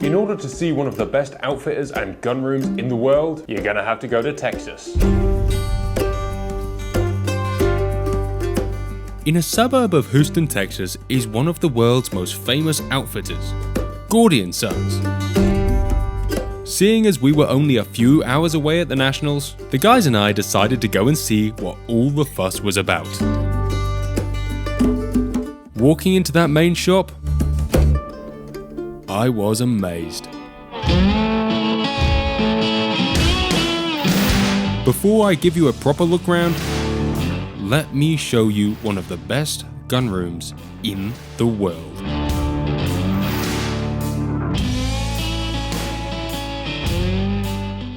In order to see one of the best outfitters and gun rooms in the world, you're gonna have to go to Texas. In a suburb of Houston, Texas, is one of the world's most famous outfitters, Gordy Sons. Seeing as we were only a few hours away at the Nationals, the guys and I decided to go and see what all the fuss was about. Walking into that main shop, I was amazed. Before I give you a proper look round, let me show you one of the best gun rooms in the world.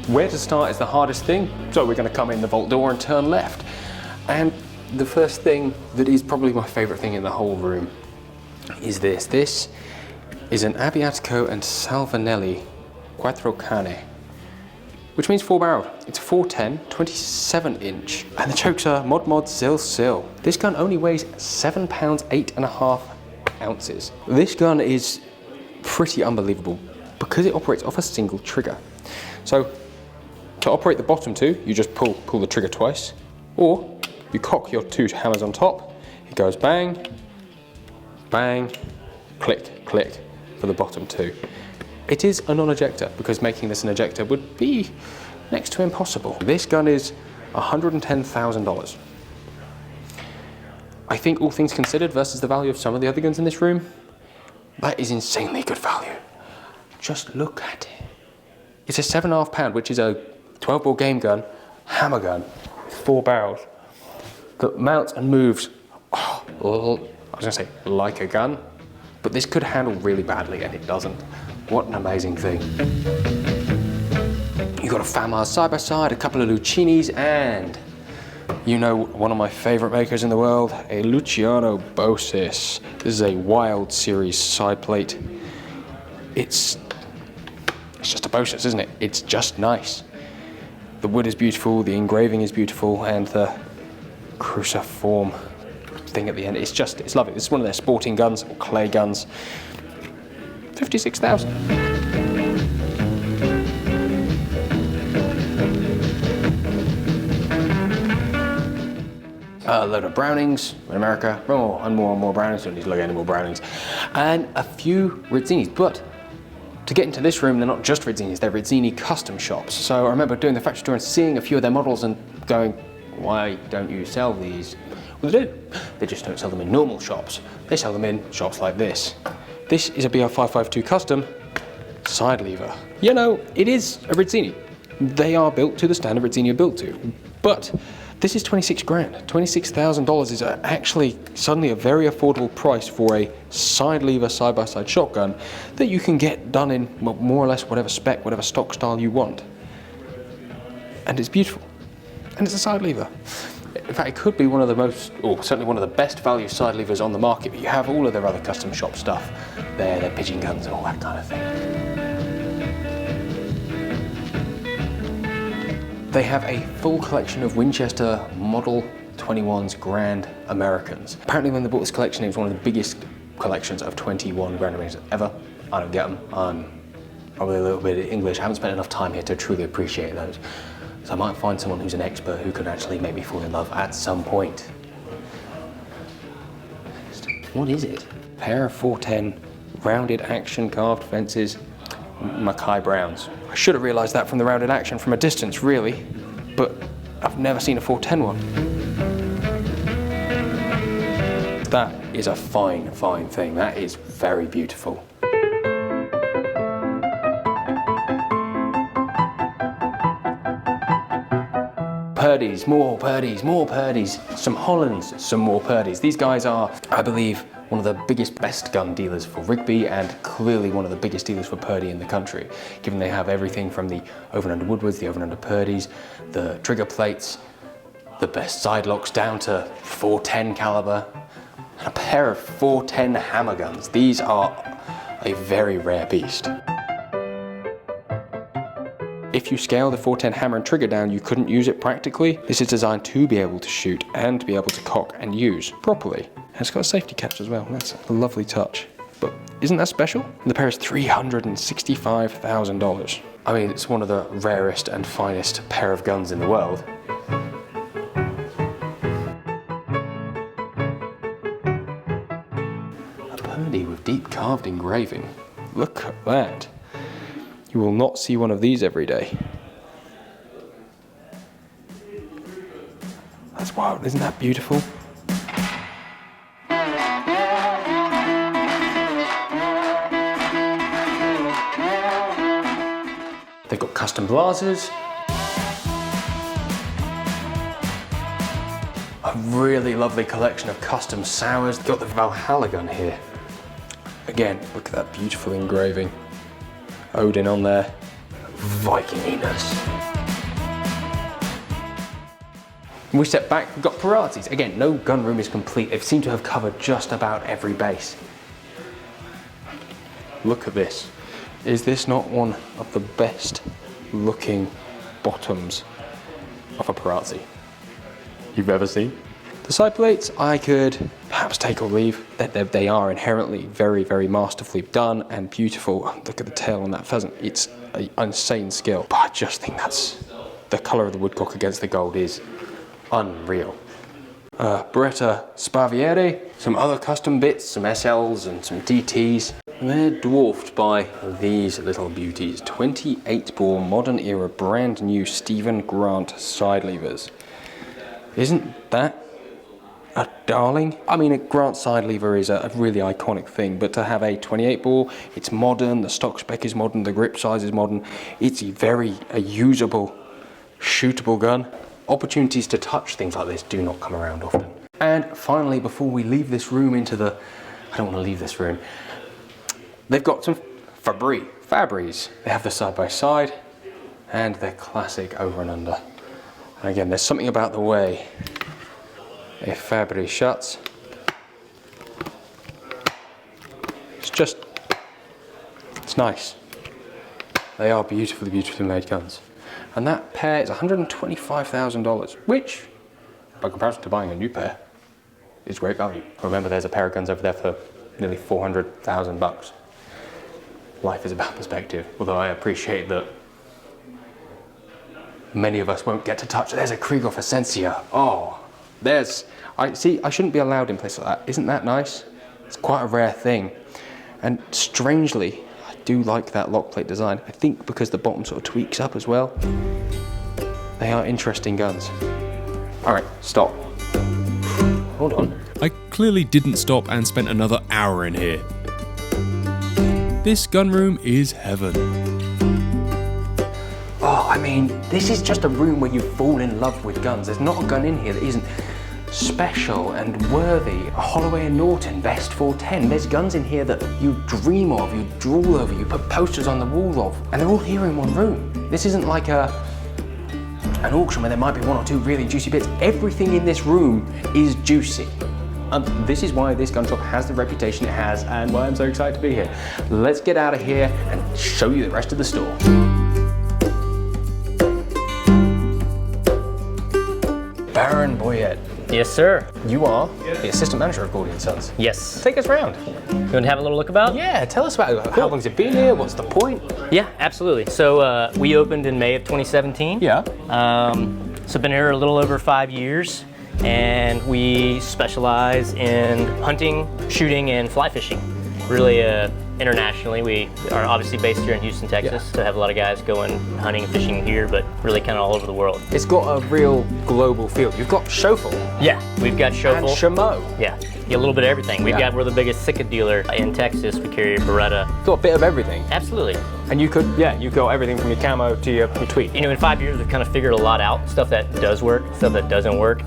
Where to start is the hardest thing, so we're going to come in the vault door and turn left. And the first thing that is probably my favourite thing in the whole room is this. This is an Abbiatico and Salvanelli Quattro Cane, which means 4-barreled. It's 410, 27-inch, and the chokes are Mod Sil. This gun only weighs 7 pounds, 8.5 ounces. This gun is pretty unbelievable because it operates off a single trigger. So to operate the bottom two, you just pull the trigger twice, or you cock your two hammers on top. It goes bang, bang, click, click for the bottom two. It is a non-ejector because making this an ejector would be next to impossible. This gun is $110,000. I think all things considered versus the value of some of the other guns in this room, that is insanely good value. Just look at it. It's a 7.5 pound, which is a 12-bore game gun, hammer gun, 4 barrels, that mounts and moves, I was gonna say like a gun, but this could handle really badly and it doesn't. What an amazing thing. You've got a Famars side by side, a couple of Lucinis, and you know one of my favorite makers in the world, a Luciano Bosis. This is a Wild Series side plate. It's just a Bosis, isn't it? It's just nice. The wood is beautiful, the engraving is beautiful, and the cruciform thing at the end, it's lovely. This is one of their sporting guns, or clay guns. 56,000. A load of Brownings in America, more and more Brownings, don't need to look at any more Brownings, and a few Rizzinis, but to get into this room, they're not just Rizzinis, they're Rizzini custom shops. So I remember doing the factory tour and seeing a few of their models and going, why don't you sell these? Well, they do. They just don't sell them in normal shops. They sell them in shops like this. This is a BR552 custom side lever. You know, it is a Rizzini. They are built to the standard Rizzini are built to, but this is 26 grand. $26,000 is actually suddenly a very affordable price for a side lever side-by-side shotgun that you can get done in more or less whatever spec, whatever stock style you want. And it's beautiful. And it's a side lever. In fact, it could be one of the most, or certainly one of the best value side levers on the market, but you have all of their other custom shop stuff. Their pigeon guns and all that kind of thing. They have a full collection of Winchester Model 21s Grand Americans. Apparently when they bought this collection, it was one of the biggest collections of 21 Grand Americans ever. I don't get them. I'm probably a little bit English. I haven't spent enough time here to truly appreciate those. So I might find someone who's an expert who could actually make me fall in love at some point. What is it? Pair of 410 rounded action carved fences, Mackay Browns. I should have realised that from the rounded action from a distance, really, but I've never seen a 410 one. That is a fine thing. That is very beautiful. Purdy's, more Purdy's, some Hollands, some more Purdy's. These guys are, I believe, one of the best gun dealers for Rigby and clearly one of the biggest dealers for Purdy in the country, given they have everything from the over and under Woodwards, the over and under Purdy's, the trigger plates, the best side locks down to 410 caliber, and a pair of 410 hammer guns. These are a very rare beast. If you scale the 410 hammer and trigger down, you couldn't use it practically. This is designed to be able to shoot and to be able to cock and use properly. And it's got a safety catch as well. That's a lovely touch. but isn't that special? The pair is $365,000. I mean, it's one of the rarest and finest pair of guns in the world. A Purdy with deep carved engraving. Look at that. You will not see one of these every day. That's wild, isn't that beautiful? They've got custom blazers. A really lovely collection of custom sours. They've got the Valhalla gun here. Again, look at that beautiful engraving. Odin on there. Vikinginess. We step back, we've got Paratis. Again, no gun room is complete. They seem to have covered just about every base. Look at this. Is this not one of the best looking bottoms of a Parati you've ever seen? The side plates, I could perhaps take or leave. They are inherently very, very masterfully done and beautiful. Look at the tail on that pheasant. It's an insane skill. But I just think that's, the colour of the woodcock against the gold is unreal. Beretta Spaviere, some other custom bits, some SLs and some DTs. And they're dwarfed by these little beauties. 28 bore modern era brand new Stephen Grant side levers. Isn't that a darling? I mean, a Grant side lever is a really iconic thing, but to have a 28 bore, it's modern, the stock spec is modern, the grip size is modern. It's a usable, shootable gun. Opportunities to touch things like this do not come around often. And finally, before we leave this room into the, I don't want to leave this room, they've got some Fabries. They have the side by side and their classic over and under. And again, there's something about the way a Fabry shuts. It's nice. They are beautifully, beautifully made guns. And that pair is $125,000, which, by comparison to buying a new pair, is great value. Remember, there's a pair of guns over there for nearly $400,000. Life is about perspective, although I appreciate that many of us won't get to touch. There's a Krieghoff Essentia. Oh, I shouldn't be allowed in places like that. Isn't that nice? It's quite a rare thing. And strangely, I do like that lock plate design. I think because the bottom sort of tweaks up as well. They are interesting guns. All right, stop. Hold on. I clearly didn't stop and spent another hour in here. This gun room is heaven. Oh, I mean, this is just a room where you fall in love with guns. There's not a gun in here that isn't special and worthy. A Holloway & Norton Best 410. There's guns in here that you dream of, you drool over, you put posters on the wall of, and they're all here in one room. This isn't like an auction where there might be one or two really juicy bits. Everything in this room is juicy. And this is why this gun shop has the reputation it has and why I'm so excited to be here. Let's get out of here and show you the rest of the store. Baron Boyette. Yes, sir. You are the assistant manager of Gordy Sons. Yes. Take us round. You want to have a little look about? Yeah, tell us about it. How long's it been here? What's the point? Yeah, absolutely. So we opened in May of 2017. Yeah. So been here a little over 5 years, and we specialize in hunting, shooting, and fly fishing. Really internationally. We are obviously based here in Houston, Texas, so have a lot of guys going hunting and fishing here, but really kind of all over the world. It's got a real global feel. You've got Schofel. Yeah, we've got Schofel. And Chameau. Yeah, a little bit of everything. We're the biggest Sika dealer in Texas. We carry a Beretta. Got a bit of everything. Absolutely. And you've got everything from your camo to your tweed. You know, in 5 years, we've kind of figured a lot out. Stuff that does work, stuff that doesn't work.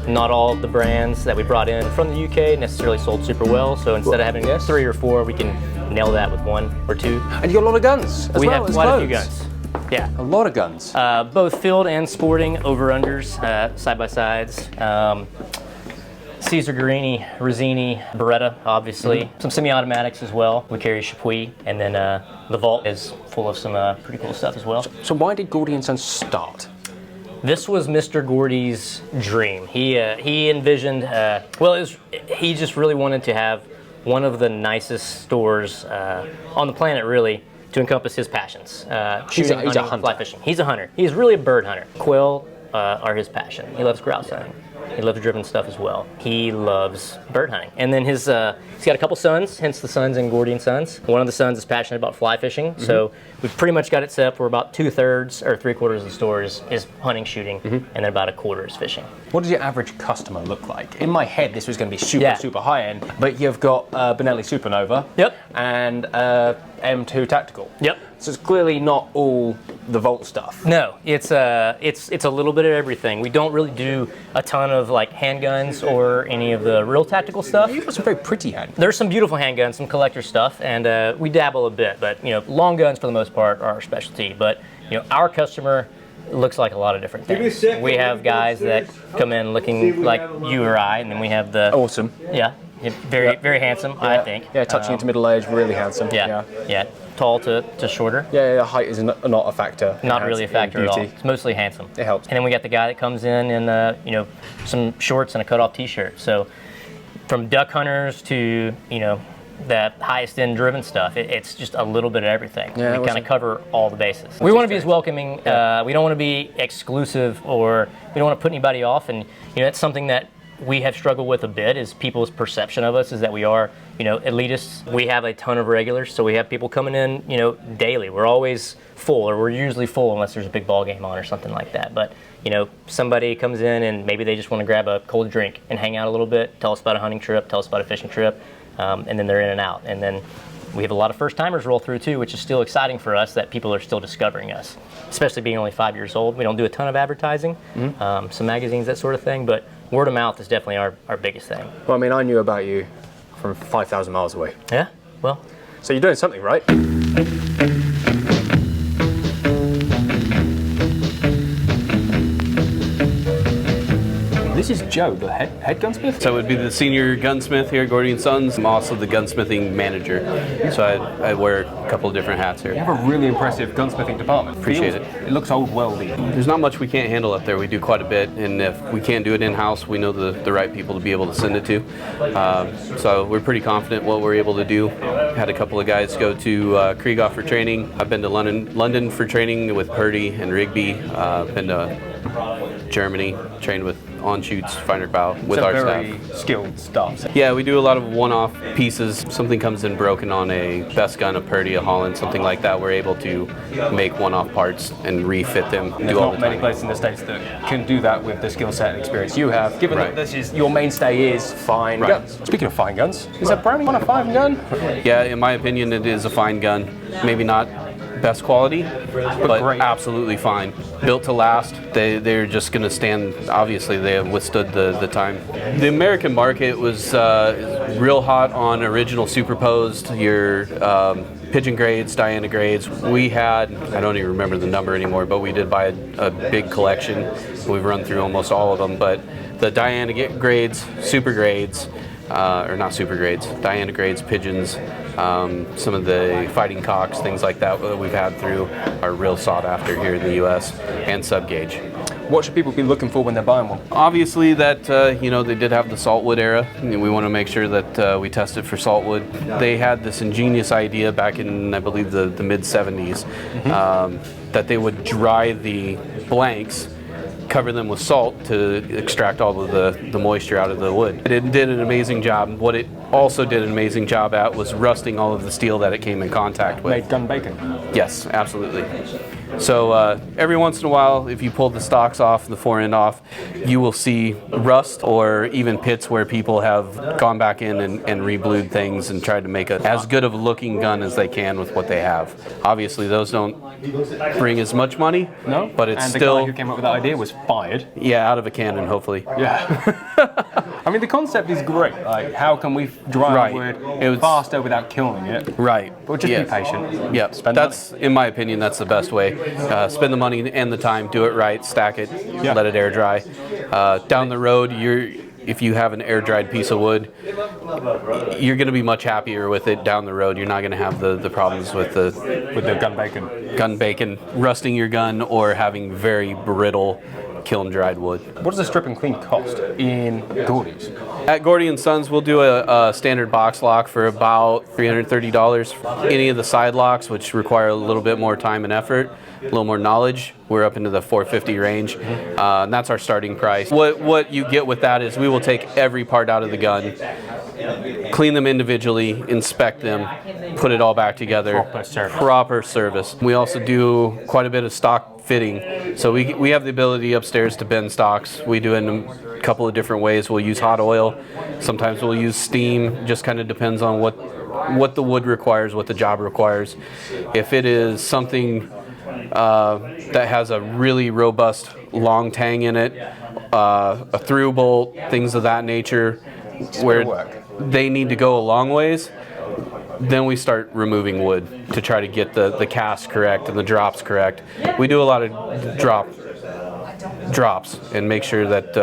Not all of the brands that we brought in from the UK necessarily sold super well. So instead of having 3 or 4, we can nail that with 1 or 2. And you got a lot of guns as well. We have quite a few guns. Yeah. A lot of guns. Both field and sporting, over-unders, side-by-sides. Caesar Guerini, Rosini, Beretta, obviously. Some semi-automatics as well. We carry Chapuis, and then the vault is full of some pretty cool stuff as well. So why did Gordy & Sons start? This was Mr. Gordy's dream. He envisioned, he just really wanted to have one of the nicest stores on the planet, really, to encompass his passions. Shooting, he's a hunting, hunter. fly fishing. He's a hunter. He's really a bird hunter. Quail are his passion. He loves grouse hunting. He loves driven stuff as well. He loves bird hunting. And then he's got a couple sons, hence the Sons and Gordy Sons. One of the sons is passionate about fly fishing, so we've pretty much got it set up where about 2/3 or 3/4 of the store is hunting, shooting, and then about 1/4 is fishing. What does your average customer look like? In my head, this was going to be super, Yeah. super high end, but you've got Benelli Supernova. Yep. And M2 Tactical. Yep. So it's clearly not all the Volt stuff. No, it's a little bit of everything. We don't really do a ton of like handguns or any of the real tactical stuff. You've got some very pretty hand. There's some beautiful handguns, some collector stuff, and we dabble a bit. But long guns for the most part are our specialty. But our customer looks like a lot of different things. We have guys that come in looking like you or I, and then we have the Awesome. very handsome, I think. Yeah, touching into middle age, really handsome. Yeah. Tall to shorter. Yeah, height is not a factor. Not really a factor at all. Beauty. It's mostly handsome. It helps. And then we got the guy that comes in some shorts and a cut-off T-shirt. So from duck hunters to that highest end driven stuff, it's just a little bit of everything. Yeah, we kind of cover all the bases. We want to be as welcoming. We don't want to be exclusive, or we don't want to put anybody off. And that's something that we have struggled with a bit, is people's perception of us is that we are, elitists. We have a ton of regulars, so we have people coming in, daily. We're always full, or we're usually full unless there's a big ball game on or something like that. But, somebody comes in and maybe they just want to grab a cold drink and hang out a little bit, tell us about a hunting trip, tell us about a fishing trip, and then they're in and out. And then we have a lot of first timers roll through too, which is still exciting for us that people are still discovering us, especially being only 5 years old. We don't do a ton of advertising, some magazines, that sort of thing, but word of mouth is definitely our biggest thing. Well, I mean, I knew about you from 5,000 miles away. Yeah, well. So you're doing something right. This is Joe, the head gunsmith? So I would be the senior gunsmith here at Gordy Sons. I'm also the gunsmithing manager. So I wear a couple of different hats here. You have a really impressive gunsmithing department. Appreciate it. It looks old worldy. There's not much we can't handle up there. We do quite a bit, and if we can't do it in-house, we know the right people to be able to send it to. So we're pretty confident what we're able to do. Had a couple of guys go to Krieghoff for training. I've been to London for training with Purdy and Rigby. Been to Germany, trained with on-shoots, finder bow with our very staff. skilled staff. Yeah, we do a lot of one-off pieces. Something comes in broken on a best gun, a Purdy, a Holland, something like that. We're able to make one-off parts and refit them. There's not many places in the States that can do that with the skill set and experience you have, given that this is your mainstay is fine guns. Speaking of fine guns, is a Browning one a fine gun? Yeah, in my opinion, it is a fine gun. Maybe not best quality, but great. Absolutely fine. Built to last. They're just going to stand. Obviously, they have withstood the time. The American market was real hot on original superposed, your pigeon grades, Diana grades. We had, I don't even remember the number anymore, but we did buy a big collection. We've run through almost all of them, but the Diana grades, super grades, or not super grades, Diana grades, pigeons, some of the fighting cocks, things like that we've had through are real sought after here in the U.S. and sub-gauge. What should people be looking for when they're buying one? Obviously that, they did have the saltwood era. We want to make sure that we test it for saltwood. They had this ingenious idea back in, I believe, the mid-70s, that they would dry the blanks, cover them with salt to extract all of the moisture out of the wood. It did an amazing job. What it also did an amazing job at was rusting all of the steel that it came in contact with. Made gun bacon. Yes, absolutely. So every once in a while, if you pull the stocks off, the fore end off, you will see rust or even pits where people have gone back in and re-blued things and tried to make as good of a looking gun as they can with what they have. Obviously, those don't bring as much money, no, but it's and still... the guy who came up with that idea was fired. Yeah, out of a cannon, hopefully. Yeah. I mean, the concept is great. Like, how can we dry wood faster without killing it? Right. But just be patient. Yep. That's, in my opinion, that's the best way. Spend the money and the time, do it right, stack it, let it air dry. Down the road, if you have an air dried piece of wood, you're going to be much happier with it down the road. You're not going to have the problems with the gun bacon. Gun bacon, rusting your gun, or having very brittle kiln dried wood. What does a strip and clean cost in Gordy's? At Gordy Sons, we'll do a standard box lock for about $330. Any of the side locks, which require a little bit more time and effort, a little more knowledge, we're up into the $450 range, and that's our starting price. What you get with that is we will take every part out of the gun, clean them individually, inspect them, put it all back together. Proper service. We also do quite a bit of stock fitting. So we have the ability upstairs to bend stocks. We do it in a couple of different ways. We'll use hot oil. Sometimes we'll use steam. Just kind of depends on what the wood requires, what the job requires. If it is something that has a really robust long tang in it, a through bolt, things of that nature, where they need to go a long ways, then we start removing wood to try to get the cast correct and the drops correct. We do a lot of drops and make sure that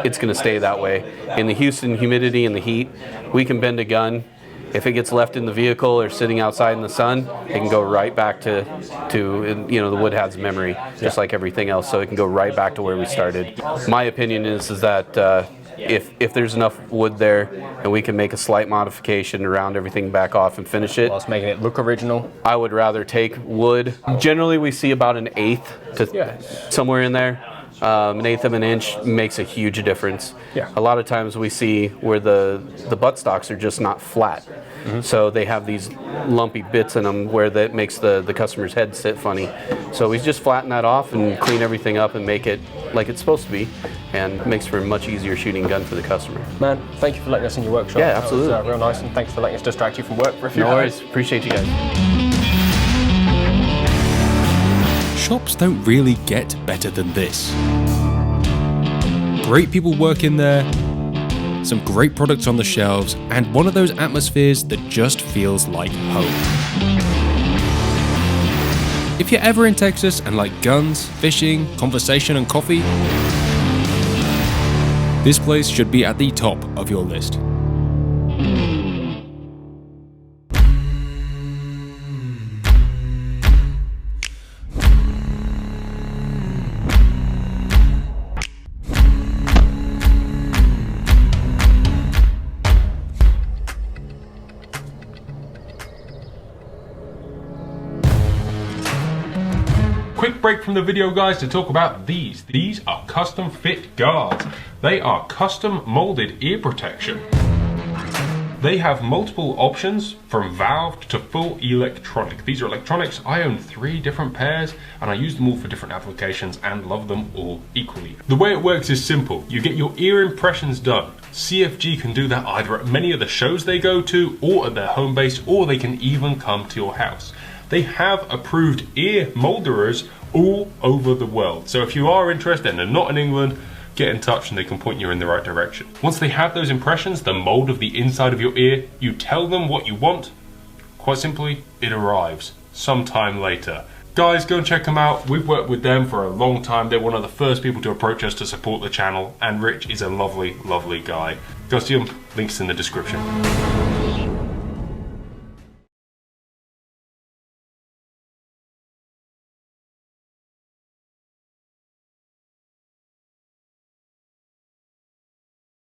it's going to stay that way. In the Houston humidity and the heat, we can bend a gun. If it gets left in the vehicle or sitting outside in the sun, it can go right back to the wood has memory, just like everything else, so it can go right back to where we started. My opinion is that if there's enough wood there and we can make a slight modification to round everything back off and finish it, Whilst making it look original, I would rather take wood. Generally we see about an eighth to somewhere in there. An eighth of an inch makes a huge difference. A lot of times we see where the buttstocks are just not flat. So they have these lumpy bits in them where that makes the customer's head sit funny. So we just flatten that off and clean everything up and make it like it's supposed to be, and makes for a much easier shooting gun for the customer. man, thank you for letting us in your workshop. Yeah, absolutely. That was real nice, and thanks for letting us distract you from work for a few No hours. worries. Appreciate you guys. Shops don't really get better than this. Great people work in there, some great products on the shelves, and one of those atmospheres that just feels like home. If you're ever in Texas and like guns, fishing, conversation, and coffee, this place should be at the top of your list. Quick break from the video, guys, to talk about these. These are custom fit guards. They are custom molded ear protection. They have multiple options from valved to full electronic. These are electronics. I own 3 different pairs and I use them all for different applications and love them all equally. The way it works is simple. You get your ear impressions done. CFG can do that either at many of the shows they go to or at their home base, or they can even come to your house. They have approved ear molderers all over the world. So if you are interested and are not in England, get in touch and they can point you in the right direction. Once they have those impressions, the mold of the inside of your ear, you tell them what you want. Quite simply, it arrives sometime later. Guys, go and check them out. We've worked with them for a long time. They're one of the first people to approach us to support the channel, and Rich is a lovely, lovely guy. Go see them, links in the description.